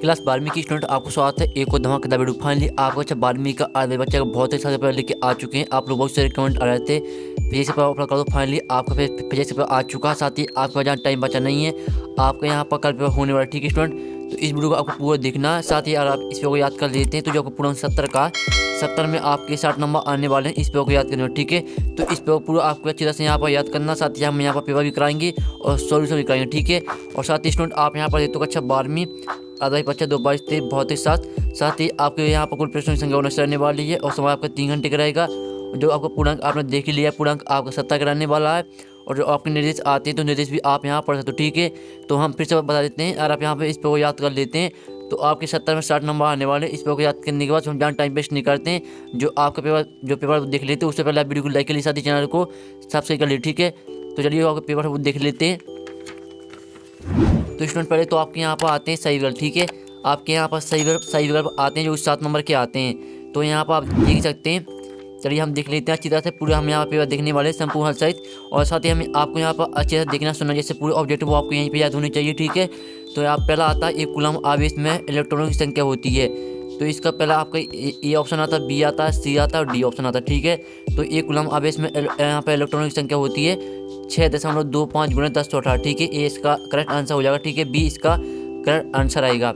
Class 12वीं की student आपको स्वागत है एक और धमाकेदार वीडियो। फाइनली आपको अच्छा 12वीं का आधे बच्चे का बहुत अच्छा पेपर लेके आ चुके हैं। आप लोग बहुत सारे कमेंट आ रहे थे फिजिक्स पेपर अप्लाई कर दो। फाइनली आपका फिजिक्स पेपर आ चुका है, साथ ही आपका जहाँ टाइम बचा नहीं है, आपका यहाँ पर कल पेपर होने वाला है। ठीक है स्टूडेंट, तो इस वीडियो को आपको पूरा देखना है। साथ ही अगर आप इस पेपर को याद कर लेते हैं तो जो आपको पूरा 70 में आपके 60 नंबर आने वाले हैं। इस पेपर को याद करने में, ठीक है, तो इस पेपर पूरा आपको अच्छी तरह से यहाँ पर याद करना। साथ ही हम यहाँ पर पेपर भी कराएंगे और सॉल्यूशन भी कराएंगे, ठीक है। और साथ ही स्टूडेंट आप यहाँ पर देखते हो अच्छा 12वीं आधा ही बच्चा 2 22 23 भौतिक साथ ही आपके यहाँ पर कुल प्रश्नों की संख्या 19 रहने वाली है और समय आपका 3 घंटे का रहेगा। जो आपको पूर्णांक आपने देख ही लिया, पूर्णांक आपका 70 का रहने वाला है। और जो आपके निर्देश आते हैं तो निर्देश भी आप यहाँ पढ़ सकते हो, ठीक है। तो हम फिर से बता देते हैं, अगर आप यहाँ पे इस पेपर को याद कर लेते हैं तो आपके 70 में 60 नंबर आने वाले। इस पेपर को याद करने के बाद हम जहाँ टाइम वेस्ट नहीं करते हैं, जो आपका पेपर देख लेते हैं उससे पहले आप वीडियो को लाइक कर लिए, साथ ही चैनल को सब्सक्राइब कर लिए, ठीक है। तो चलिए आपका पेपर वो देख लेते हैं। तो स्टूडेंट पहले तो आपके यहाँ पर आते हैं सही विकल्प, ठीक है। आपके यहाँ पर सही विकल्प आते हैं जो 7 नंबर के आते हैं, तो यहाँ पर आप देख सकते हैं। चलिए हम देख लेते हैं अच्छी तरह से पूरा। हम यहाँ पेपर देखने वाले संपूर्ण हल सहित, और साथ ही हमें आपको यहाँ पर अच्छे से देखना सुनना, जैसे पूरे ऑब्जेक्टिव वो आपको यहीं पे याद होनी चाहिए, ठीक है। तो आप पहला आता है एक कूलम आवेश में इलेक्ट्रॉनों की संख्या होती है। तो इसका पहला आपका ए ऑप्शन आता है, बी आता है, सी आता है और डी ऑप्शन आता है, ठीक है। तो एक कूलम आवेश में यहाँ पर इलेक्ट्रॉनों की संख्या होती है 6.25 × 10⁻⁸, ठीक है। ए इसका करेक्ट आंसर हो जाएगा, ठीक है। बी इसका करेक्ट आंसर आएगा।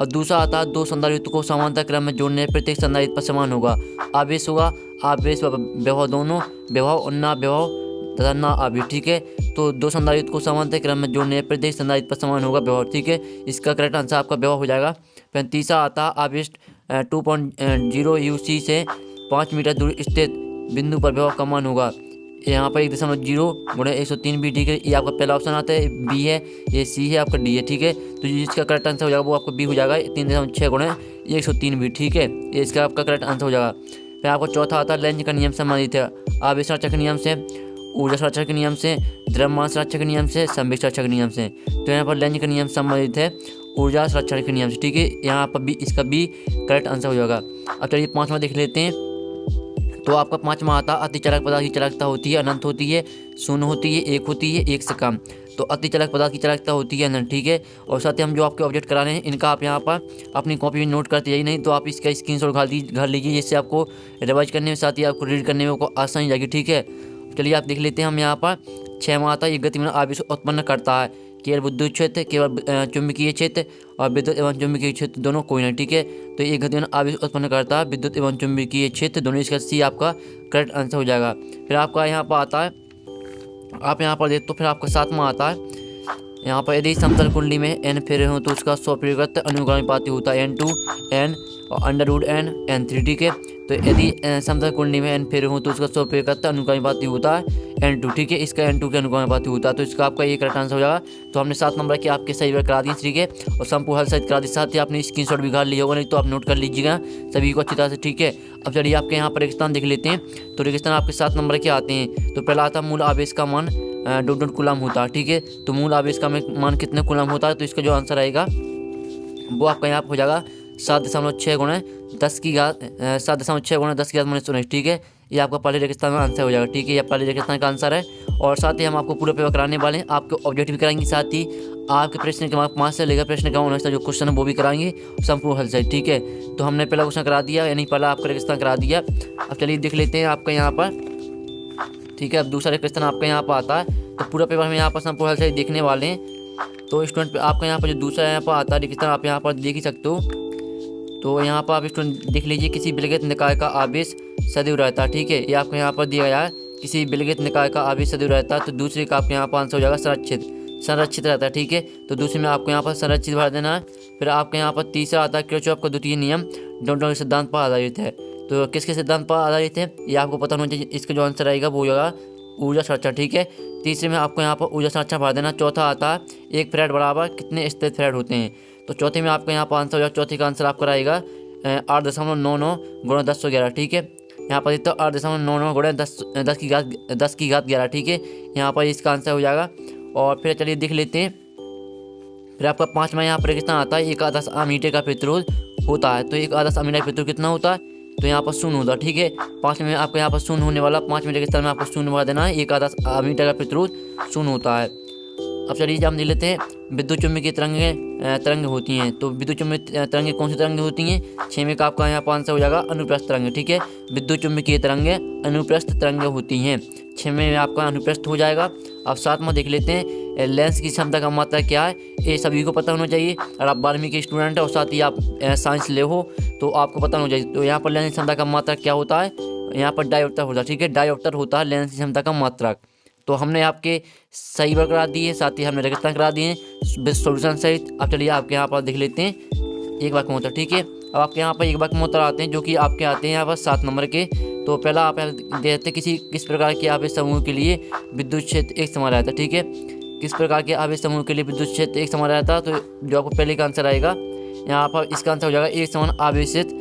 और दूसरा आता है 2 संधारित्र को समांतर क्रम में जोड़ने प्रत्येक संधारित्र पर समान होगा आवेश होगा। आवेश व विभव दोनों, विभव ना विभव तथा ना आवेश, ठीक है। तो 2 संधारित्र को समांतर क्रम में जोड़ने प्रत्येक संधारित्र पर समान होगा विभव, ठीक है। इसका करेक्ट आंसर आपका विभव हो जाएगा। फिर तीसरा आता है आवेश 2.0 UC से 5 मीटर दूर स्थित बिंदु पर विभव का मान होगा यहाँ पर 1.0 × 103 भी, ठीक है। ये आपका पहला ऑप्शन आता है, बी है, ये सी है, आपका डी है, ठीक है। तो जिसका करेक्ट आंसर हो जाएगा वो आपका बी हो जाएगा, 3.6 × 103 भी, ठीक है। ये इसका आपका करेक्ट आंसर हो जाएगा। फिर आपको चौथा आता है लेंज का नियम संबंधित है आवेश संरक्षण के नियम से, ऊर्जा संरक्षण के नियम से, द्रव्यमान संरक्षण के नियम से, संवेग संरक्षण के नियम से। तो यहाँ पर लेंज का नियम संबंधित है ऊर्जा संरक्षण के नियम से, ठीक है। यहाँ पर भी इसका बी करेक्ट आंसर हो जाएगा। अब चलिए 5वां देख लेते हैं। तो आपका 5वां आता अतिचालक पदार्थ की चालकता होती है अनंत होती है, शून्य होती है, 1 होती है, 1 से कम। तो अतिचालक पदार्थ की चालकता होती है अनंत, ठीक है। और साथ ही हम जो आपके ऑब्जेक्ट करा रहे हैं इनका आप यहाँ पर अपनी कॉपी में नोट करते जाइए, नहीं तो आप इसका स्क्रीनशॉट घर लीजिए, जिससे आपको रिवाइज करने में, साथ ही आपको रीड करने में आसानी जाएगी, ठीक है। चलिए आप देख लेते हैं। हम यहाँ पर 6वां आता है ये गतिमान आवेश उत्पन्न करता है केवल विद्युत क्षेत्र, केवल चुंबकीय क्षेत्र और विद्युत एवं चुंबकीय क्षेत्र दोनों कोई नहीं, ठीक है। तो ये गतिमान आवेश उत्पन्न करता है विद्युत एवं चुंबकीय क्षेत्र दोनों, इसका सी आपका करेक्ट आंसर हो जाएगा। फिर आपका यहाँ पर आता है, आप यहाँ पर देखते हो, फिर आपका 7वां आता है यहाँ पर यदि समतल कुंडली में n फेरे हों तो उसका स्वप्रयुक्त अनुगामी होता है n2 n और √n n3, ठीक है। तो यदि समतल कुंडली में n फेरे हों तो उसका स्वप्रयुक्त अनुगामी होता है n2, ठीक है। इसका n2 के अनुगामी होता है, तो इसका आपका ये करेक्ट आंसर हो जाएगा। तो हमने 7 नंबर के आपके सही करा दिए, ठीक है, और संपूर्ण हल सहित करा दिए। साथ ही आपने स्क्रीनशॉट भी घर लिया होगा, नहीं तो आप नोट कर लीजिएगा सभी को अच्छी तरह से, ठीक है। अब चलिए आपके यहाँ पर रेगिस्तान देख लेते हैं। तो रेगिस्तान आपके 7 नंबर के आते हैं। तो पहला आता है मूल आवेश का मान डॉट कूलम होता है, ठीक है। तो मूल आवेश का मान कितने कूलम होता है, तो इसका जो आंसर आएगा वो आपका यहाँ पर हो जाएगा 7.6 × 10 की घात 19, ठीक है। ये आपका पहले रेगिस्तान का आंसर हो जाएगा, ठीक है। ये पहले रेगिस्तान का आंसर है। और साथ ही हम आपको पूरा पेपर कराने वाले हैं, आपको ऑब्जेक्टिव भी कराएंगे, साथ ही आपके प्रश्न के मार्क 5 से लेकर प्रश्न का 19 जो क्वेश्चन है वो भी कराएंगे संपूर्ण हल से, ठीक है। तो हमने पहला क्वेश्चन करा दिया, यानी पहला आपका रेगिस्तान करा दिया। अब चलिए देख लेते हैं आपका यहाँ पर, ठीक है। अब दूसरा रेगिस्तान आपका यहाँ पर आता है। तो पूरा पेपर हम यहाँ पर संपूर्ण हल से देखने वाले हैं। तो स्टूडेंट आपका यहाँ पर जो दूसरा यहाँ पर आता है रेगिस्तान, आप यहाँ पर देख ही सकते हो। तो यहाँ पर आप स्टूडेंट देख लीजिए, किसी विलगित निकाय का आवेश सदैव रहता है, ठीक है। ये आपको यहाँ पर दिया गया है, किसी विलगित निकाय का आवेश सदैव रहता है। तो दूसरे का आपके यहाँ पर आंसर हो जाएगा संरक्षित रहता है, ठीक है। तो दूसरे में आपको यहाँ पर संरक्षित भर देना है। फिर आपके यहाँ पर तीसरा आता है किरचॉफ का द्वितीय नियम न्यूटन के सिद्धांत पर आधारित है। तो किसके सिद्धांत पर आधारित है ये आपको पता होना चाहिए। इसका जो आंसर आएगा वो होगा ऊर्जा संरक्षण, ठीक है। तीसरे में आपको यहाँ पर ऊर्जा संरक्षण भर देना। चौथा आता है 1 फैराड बराबर कितने स्थिर फैराड होते हैं। तो चौथे में आपका यहाँ पर आंसर हो जाएगा, चौथे का आंसर आपका रहेगा 8.99 × 10⁻11, ठीक है। यहाँ पर देखते हो 8.99 × 10 की घात 11, ठीक है। यहाँ पर इसका आंसर हो जाएगा। और फिर चलिए देख लेते हैं। फिर आपका 5वां यहाँ पर रेगिस्तान आता है 1 आदर्श अमीटर का प्रतिरोध होता है। तो 1 आदर्श अमीटर का प्रतिरोध कितना होता है, तो यहाँ पर 0 होता है, ठीक है। 5वें में आपको यहाँ पर 0 होने वाला, 5वें रेगिस्तान में आपको 0 भर देना है। 1 आदर्श अमीटर का प्रतिरोध 0 होता है। अब चलिए हम देख लेते हैं विद्युत चुम्बकीय तरंगे होती हैं। तो विद्युत चुम्बकीय तरंगे कौन सी तरंगे होती हैं? 6वें का आपका यहाँ पर आंसर हो जाएगा अनुप्रस्थ तरंगे। ठीक है, विद्युत चुम्बकीय तरंगे अनुप्रस्थ तरंगे होती हैं। 6वें में आपका अनुप्रस्थ हो जाएगा। अब 7 में देख लेते हैं लेंस की क्षमता का मात्रा क्या है। ये सभी को पता होना चाहिए। अगर आप 12वीं के स्टूडेंट है और साथ ही आप साइंस ले हो तो आपको पता होना चाहिए। तो यहाँ पर लेंस की क्षमता का मात्रा क्या होता है? यहाँ पर डायोप्टर होता है। ठीक है, डायोप्टर होता है लेंस की क्षमता का मात्रक। तो हमने आपके सही वर्ग करा दिए, साथ ही हमने रेगिस्तान करा दिए विद सॉल्यूशन सहित। अब चलिए आपके यहाँ पर देख लेते हैं एक वाक्य में उत्तर। ठीक है, अब आपके यहाँ पर एक वाक्य में उत्तर आते हैं जो कि आपके आते हैं यहाँ पर 7 नंबर के। तो पहला आप देते हैं किस प्रकार के आवेश समूह के लिए विद्युत क्षेत्र एक समान रहता है। ठीक है, किस प्रकार के आवेश समूह के लिए विद्युत क्षेत्र एक समान रहता है। तो जो आपको पहले का आंसर आएगा यहाँ पर, इसका आंसर हो जाएगा एक समान आवेशित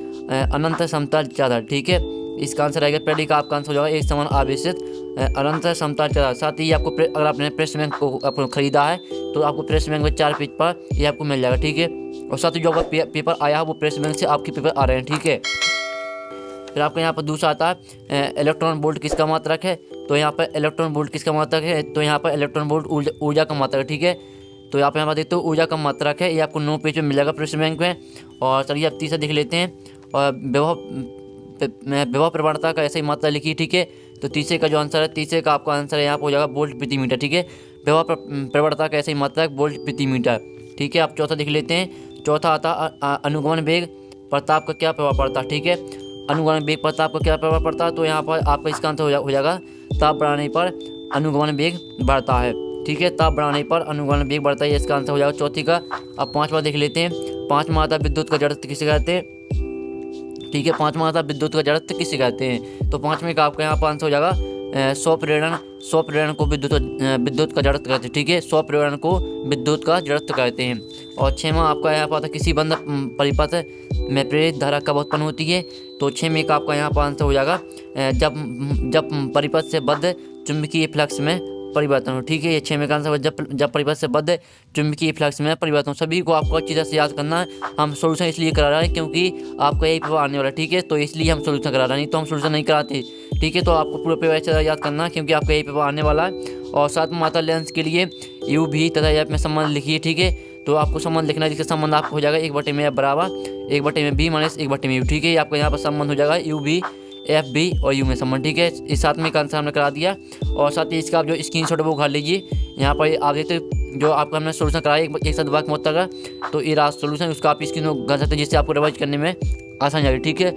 अनंत समतल चादर। ठीक है, इसका आंसर आएगा पहले का आपका आंसर हो जाएगा एक समान आवेशित अनंत समतल चादर। साथ ही आपको अगर आपने प्रेस बैंक को आपको खरीदा है तो आपको प्रेस बैंक में 4 पेज पर ये आपको मिल जाएगा। ठीक है, और साथ ही जो आपका पेपर आया है वो प्रेस बैंक से आपके पेपर आ रहे हैं। ठीक है, फिर आपका यहाँ पर दूसरा आता है इलेक्ट्रॉन वोल्ट किसका मात्रक है। तो यहाँ पर इलेक्ट्रॉन वोल्ट किसका मात्रक है? तो यहाँ पर इलेक्ट्रॉन वोल्ट ऊर्जा का मात्रक है। ठीक है, तो आप यहाँ पर देखते हो ऊर्जा का मात्रक है। ये आपको 9 पेज में मिल जाएगा प्रेस बैंक में। और चलिए आप तीसरा देख लेते हैं और विभव प्रवणता का ऐसे ही मात्रा लिखी। ठीक है, तो तीसरे का जो आंसर है, तीसरे का आपका आंसर है यहाँ पर हो जाएगा वोल्ट प्रति मीटर। ठीक है, विभव प्रवणता का ऐसे ही मात्रा वोल्ट प्रति मीटर। ठीक है, आप चौथा देख लेते हैं। चौथा आता अनुगमन वेग प्रताप का क्या प्रभाव पड़ता है। ठीक है, अनुगमन वेग प्रताप का क्या प्रभाव पड़ता है। तो यहाँ पर आपका इसका आंसर हो जाएगा ताप बढ़ाने पर अनुगमन वेग बढ़ता है। ठीक है, ताप बढ़ाने पर अनुगमन वेग बढ़ता है, इसका आंसर हो जाएगा चौथी का। अब 5वां देख लेते हैं। 5वां आता विद्युत का जड़त्व किसे कहते हैं। ठीक है, 5वां आता विद्युत का जड़त्व किसे कहते हैं। तो 5वें का आपका यहाँ पर आंसर हो जाएगा स्वप्रेरण को विद्युत का जड़त्व कहते हैं। ठीक है, स्वप्रेरण को विद्युत का जड़त्व कहते हैं। और 6वां आपका यहाँ पर आता किसी बंद परिपथ में प्रेरित धारा कब उत्पन्न होती है। तो 6वें का आपका यहाँ पर आंसर हो जाएगा जब परिपथ से बद्ध चुंबकीय फ्लक्स में परिवर्तन हो। ठीक है, ये 6वें का आंसर जब परिपथ से बद्ध चुंबकीय फ्लक्स में परिवर्तन हो। सभी को आपको अच्छी तरह से याद करना है। हम सोल्यूशन इसलिए करा रहे हैं क्योंकि आपका यही पेपर आने वाला है। ठीक है, तो इसलिए हम सोल्यूशन करा रहे हैं, नहीं तो हम सोल्यूशन नहीं कराते। ठीक है, तो आपको पूरा पेपर अच्छी तरह याद करना है क्योंकि आपका यही पेपर आने वाला है। और साथ में आता लेंस के लिए यू भी तथा एफ में संबंध लिखिए। ठीक है, तो आपको संबंध लिखना है जिसका संबंध आपको हो जाएगा 1/में बराबर 1/में बी माइनस 1/में यू। ठीक है, आपको यहाँ पर संबंध हो जाएगा यू भी एफ बी और यू में संबंध। ठीक है, इस 7वें का आंसर हमने करा दिया। और साथ ही इसका आप जो स्क्रीनशॉट है वो उखाड़ लीजिए। यहाँ पर आप देखते जो आपका हमने सोल्यूशन कराया एक साथ वाक्य में उत्तर का, तो ये रहा सोल्यूशन। उसका आप स्क्रीन में कर सकते हैं जिससे आपको रिवाइज करने में आसानी आएगी। ठीक है,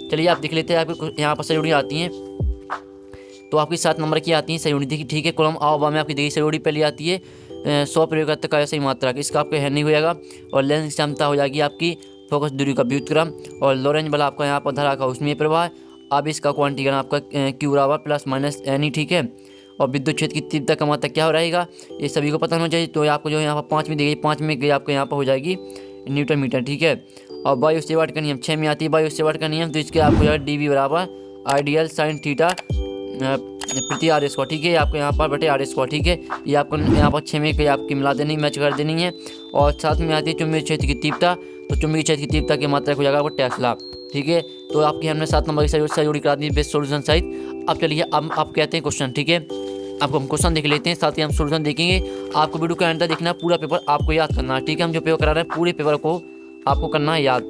चलिए आप देख लेते हैं। आपको यहाँ पर सहयोगी आती हैं, तो आपकी 7 नंबर की आती है सहयोगी। देखिए, ठीक है, कॉलम आ में आपकी देखिए सहयोगी पहले आती है 100 प्रयोगकर्ता का ऐसे ही मात्रा, इसका आपका है नहीं हो जाएगा। और लेंस की क्षमता हो जाएगी आपकी फोकस दूरी का व्युत्क्रम। और लॉरेंज बल आपका यहाँ पर धारा का उसमें प्रवाह। अब इसका क्वांटीकरण आपका क्यू बराबर प्लस माइनस एन ई। ठीक है, और विद्युत क्षेत्र की तीव्रता का मात्रा क्या हो रहेगा ये सभी को पता होना चाहिए। तो आपको जो यहाँ पर 5 दी गई, 5 में आपको यहाँ पर हो जाएगी न्यूटन मीटर। ठीक है, और वायु सेवाट का नियम 6 में आती है वायु सेवाट का नियम। तो इसके आपको हो जाएगा डी बराबर आइडियल साइन थीटा प्रति आर स्क्वायर। ठीक है, आपको यहाँ पर बटे आर स्क्वायर। ठीक है, ये आपको यहाँ पर 6 में आपकी मिला देनी, मैच कर देनी है। और साथ में आती है चुंबकीय क्षेत्र की तीव्रता। तो चुंबकीय क्षेत्र की तीव्रता की मात्रा हो जाएगा आपको टेस्ला। ठीक है, तो आपकी हमने 7 नंबर की सहयोगी करा दी बेस्ट सोल्यूशन सहित। अब चलिए अब आप कहते हैं क्वेश्चन। ठीक है, आपको हम क्वेश्चन देख लेते हैं, साथ ही हम सोल्यूशन देखेंगे। आपको वीडियो का अंत देखना, पूरा पेपर आपको याद करना है। ठीक है, हम जो पेपर करा रहे हैं पूरे पेपर को आपको करना है याद।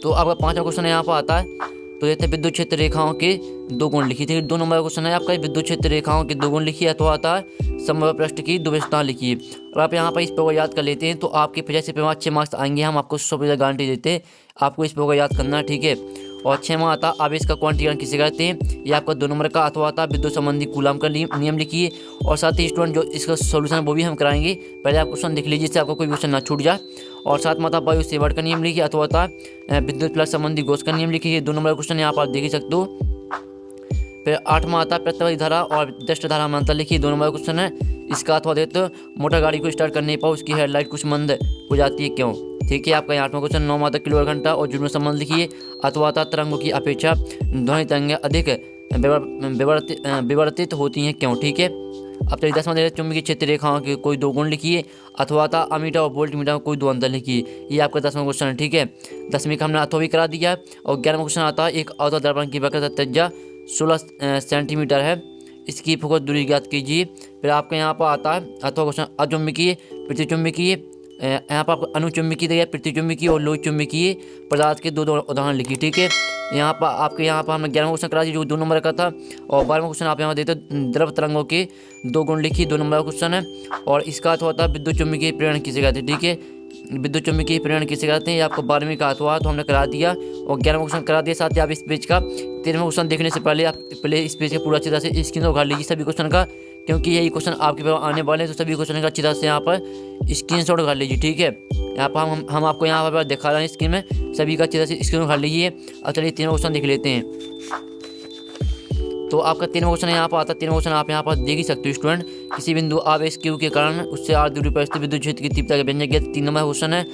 तो आपका 5वां क्वेश्चन यहाँ पर आता है। तो देखते हैं विद्युत क्षेत्र रेखाओं के 2 गुण लिखिए। ठीक है, 2 नंबर का क्वेश्चन है आपका विद्युत क्षेत्र रेखाओं के 2 गुण लिखिए। अथवा आता है समबाहु पृष्ठ की दुर्व्यवस्था लिखिए। और आप यहाँ पर इस पेपर को याद कर लेते हैं तो आपके 50 पेपर अच्छे मार्क्स आएंगे। हम आपको 100% गारंटी देते हैं, आपको इस पेपर को याद करना है। ठीक है, और 6वां आता आवेश का क्वांटीकरण किसे कहते हैं। ये आपका 2 नंबर का। अथवा आता विद्युत संबंधी कूलम का नियम लिखिए। और साथ ही स्टूडेंट जो इसका सोल्यूशन वो भी हम कराएंगे, पहले आप क्वेश्चन देख लीजिए जिससे आपको कोई क्वेश्चन ना छूट जाए। और 7 में आता वायु सेवाट का नियम लिखिए। अथवा आता विद्युत प्लस संबंधी गोस का नियम लिखिए। 2 नंबर क्वेश्चन यहाँ पर आप देख ही सकते हो। फिर 8वां आता प्रत्यवाही धारा और जस्ट धारा में अंतर लिखिए। 2 नंबर क्वेश्चन है इसका। अथवा देते मोटर गाड़ी को स्टार्ट करने पर उसकी हेडलाइट कुछ मंद हो जाती है क्यों। ठीक है, आपका 8वां क्वेश्चन 9वां आता किलोवाट घंटा और जुड़ में संबंध लिखिए। अथवा आता तरंगों की अपेक्षा ध्वनि तरंगें अधिक विवर्तित होती हैं क्यों। ठीक है, अब चलिए 10वां दे चुंबकीय क्षेत्र रेखाओं के कोई 2 गुण लिखिए। अथवा था अमीटर और वोल्ट मीटर में कोई 2 अंतर लिखिए। ये आपका 10वां क्वेश्चन है। ठीक है, 10वीं का हमने अथवा भी करा दिया। और 11वां क्वेश्चन आता है एक अवतल दर्पण की वक्रता त्रिज्या 16 सेंटीमीटर है, इसकी फोकस दूरी ज्ञात कीजिए। फिर आपके यहाँ पर आता है अथवा क्वेश्चन अचुंबकीय, प्रतिचुंबकीय, यहाँ पर आपको अनुचुंबकीय दिया, प्रतिचुंबकीय और लोह चुंबकीय पदार्थ के दो उदाहरण लिखिए। ठीक है, यहाँ पर आपके यहाँ पर हमने 11वां क्वेश्चन करा दिया जो 2 नंबर का था, और 12वां क्वेश्चन आप यहाँ देते द्रव तरंगों के 2 गुण लिखिए, 2 नंबर का क्वेश्चन है। और इसका अर्थ होता है विद्युत चुंबकीय प्रेरण किसे कहते हैं। ठीक है, विद्युत चुंबकीय प्रेरण किसे कहते हैं, ये आपको 12वीं का हाथ हुआ तो हमने करा दिया, और 11वां क्वेश्चन करा दिया। साथ ही आप इस पेज का 13वां क्वेश्चन देखने से पहले आप इस पेज का पूरा अच्छी तरह से स्क्रीन उखाड़ लीजिए सभी क्वेश्चन का, क्योंकि यही क्वेश्चन आपके पास आने वाले हैं, तो सभी क्वेश्चन का अच्छी तरह से यहाँ पर स्क्रीनशॉट उखाड़ लीजिए। ठीक है, यहाँ पर हम आपको यहाँ पर दिखा रहे हैं स्क्रीन में, सभी का अच्छी तरह से स्क्रीन उखाड़ लीजिए। अब चलिए 3वां क्वेश्चन देख लेते हैं। तो आपका 3वां क्वेश्चन यहाँ पर आता है। 3वां क्वेश्चन आप यहाँ पर देख ही सकते हो स्टूडेंट, किसी बिंदु आवेश Q के कारण उससे r दूरी पर स्थित विद्युत क्षेत्र की तीव्रता के व्यंजक ज्ञात। 3 नंबर क्वेश्चन है।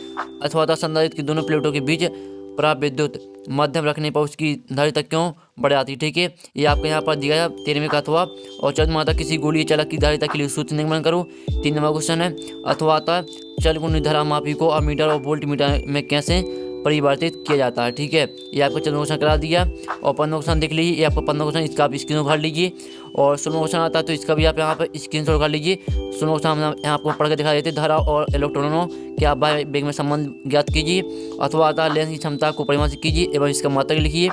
अथवा संधारित्र की दोनों प्लेटों के बीच प्राप्त विद्युत मध्यम रखने पर उसकी धारिता क्यों बढ़ जाती है। ठीक है, ये आपको यहाँ पर दिया है 13वें का अथवा। और चल माता किसी गोलीय चालक की धारिता के लिए सूत्र निगमन करो। 3 नंबर क्वेश्चन है। अथवा आता चल गुण धारा मापी को अमीटर और वोल्ट मीटर में कैसे परिवर्तित किया जाता है। ठीक है, ये आपको 14वां क्वेश्चन करा दिया। और 15वां क्वेश्चन देख लीजिए, ये आपको 15वां क्वेश्चन, इसका आप स्क्रीन उखाड़ लीजिए। और 16वां क्वेश्चन आता है तो इसका भी आप यहाँ पर स्क्रीन उखाड़ लीजिए। 16वां क्वेश्चन हम यहाँ आपको पढ़ के दिखा देते हैं, धारा और इलेक्ट्रॉनों के आप वेग में संबंध ज्ञात कीजिए। अथवा आता है लेंस की क्षमता को परिभाषित कीजिए एवं इसका मात्रक लिखिए।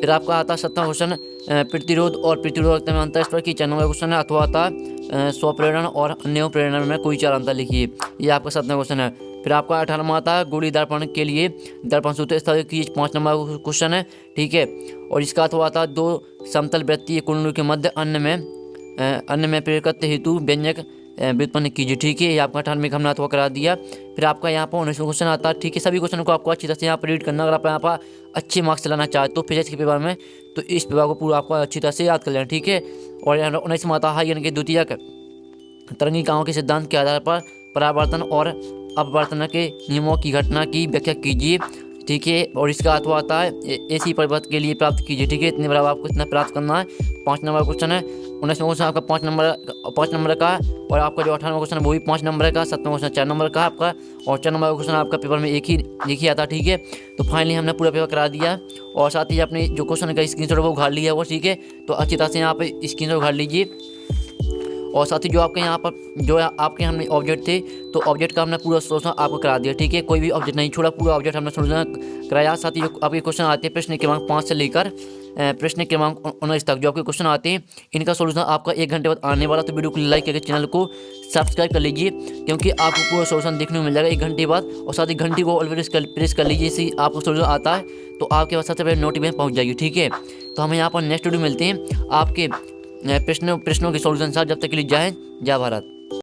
फिर आपका आता है 7वां क्वेश्चन, प्रतिरोध और प्रतिरोधकता में अंतर, इस पर की 4 नंबर क्वेश्चन है। अथवा आता है स्वप्रेरण और अन्य प्रेरण में कोई 4 अंतर लिखिए, ये आपका 7वां क्वेश्चन है। फिर आपका 18वां आता है गोली दर्पण के लिए दर्पण सूत्र स्थापित कीजिए, 5 नंबर क्वेश्चन है। ठीक है, और इसका अथवा आता है 2 समतल वृत्तीय कुंडलों के मध्य अन्य में प्रेरकत्व हेतु व्यंजक व्युत्पन्न कीजिए। ठीक है, ये आपका 18वें का हमने अथवा करा दिया। फिर आपका यहाँ पर 19वां क्वेश्चन आता है। ठीक है, सभी क्वेश्चन को आपको अच्छी तरह से यहाँ पर रीड करना, अगर आप यहाँ पर अच्छे मार्क्स लाना चाहते तो फिजिक्स के पेपर में, तो इस पेपर को पूरा आपको अच्छी तरह से याद कर लेना। ठीक है, और 19वां आता है यानी कि द्वितीयक तरंगिकाओं के सिद्धांत के आधार पर परावर्तन और अपवर्तन के नियमों की घटना की व्याख्या कीजिए। ठीक है, और इसका अथवा आता है ऐसी परिवर्तन के लिए प्राप्त कीजिए। ठीक है, इतने बराबर आपको इतना प्राप्त करना है। 5 नंबर क्वेश्चन है। 19वां क्वेश्चन आपका 5 नंबर का, और आपका जो 18वां क्वेश्चन है वो भी 5 नंबर का। 7वां क्वेश्चन 4 नंबर का आपका, और 4 नंबर का क्वेश्चन आपका पेपर में एक ही आता है। ठीक है, तो फाइनली हमने पूरा पेपर करा दिया, और साथ ही अपने जो क्वेश्चन का स्क्रीनशॉट वो उखाड़ लिया वो। ठीक है, तो अच्छी तरह से यहाँ पे स्क्रीनशॉट उखाड़ लीजिए। और साथ ही जो आपके यहाँ पर जो आपके हमने ऑब्जेक्ट थे, तो ऑब्जेक्ट का हमने पूरा सोल्यूशन आपको करा दिया। ठीक है, कोई भी ऑब्जेक्ट नहीं छोड़ा, पूरा ऑब्जेक्ट हमने सोल्यूशन कराया। साथ ही जो आपके क्वेश्चन आते हैं प्रश्न क्रमांक 5 से लेकर प्रश्न क्रमांक 19 तक जो आपके क्वेश्चन आते हैं, इनका सोल्यूशन आपका 1 घंटे बाद आने वाला। तो वीडियो को लाइक करके चैनल को सब्सक्राइब कर लीजिए, क्योंकि आपको पूरा सोल्यूशन देखने को मिल जाएगा 1 घंटे बाद। और साथ ही घंटी को ऑलवेज प्रेस कर लीजिए, जैसे आपको सोल्यूशन आता है तो आपके पास सबसे पहले नोटिफिकेशन पहुँच जाएगी। ठीक है, तो हमें यहाँ पर नेक्स्ट वीडियो मिलते हैं आपके प्रश्नों के सॉल्यूशन साथ। जब तक के लिए जय हिंद, जय भारत।